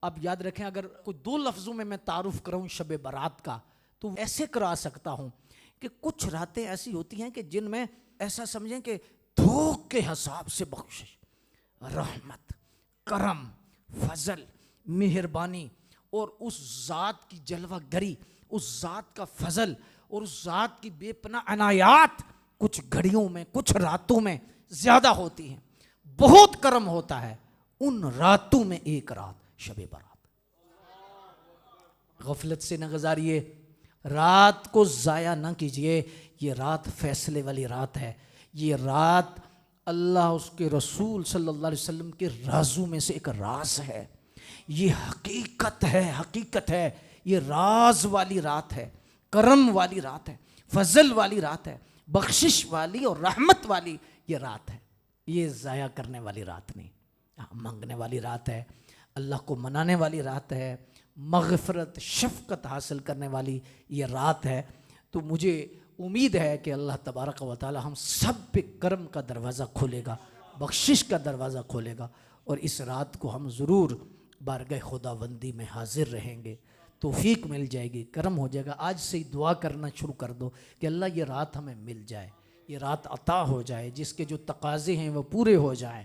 اب یاد رکھیں، اگر کوئی دو لفظوں میں تعارف کراؤں شب برات کا تو ایسے کرا سکتا ہوں کہ کچھ راتیں ایسی ہوتی ہیں کہ جن میں ایسا سمجھیں کہ تھوک کے حساب سے بخشش، رحمت، کرم، فضل، مہربانی اور اس ذات کی جلوہ گری، اس ذات کا فضل اور اس ذات کی بے پناہ عنایات کچھ گھڑیوں میں، کچھ راتوں میں زیادہ ہوتی ہیں۔ بہت کرم ہوتا ہے ان راتوں میں ایک رات شب برات۔ غفلت سے نہ گزاریے، رات کو ضائع نہ کیجئے۔ یہ رات فیصلے والی رات ہے، یہ رات اللہ اس کے رسول صلی اللہ علیہ وسلم کے رازوں میں سے ایک راز ہے، یہ حقیقت ہے، حقیقت ہے، یہ راز والی رات ہے، کرم والی رات ہے، فضل والی رات ہے، بخشش والی اور رحمت والی یہ رات ہے۔ یہ ضائع کرنے والی رات نہیں، مانگنے والی رات ہے، اللہ کو منانے والی رات ہے، مغفرت شفقت حاصل کرنے والی یہ رات ہے۔ تو مجھے امید ہے کہ اللہ تبارک و تعالی ہم سب پہ کرم کا دروازہ کھولے گا، بخشش کا دروازہ کھولے گا، اور اس رات کو ہم ضرور بارگاہ خداوندی میں حاضر رہیں گے، توفیق مل جائے گی، کرم ہو جائے گا۔ آج سے ہی دعا کرنا شروع کر دو کہ اللہ یہ رات ہمیں مل جائے، یہ رات عطا ہو جائے، جس کے جو تقاضے ہیں وہ پورے ہو جائیں۔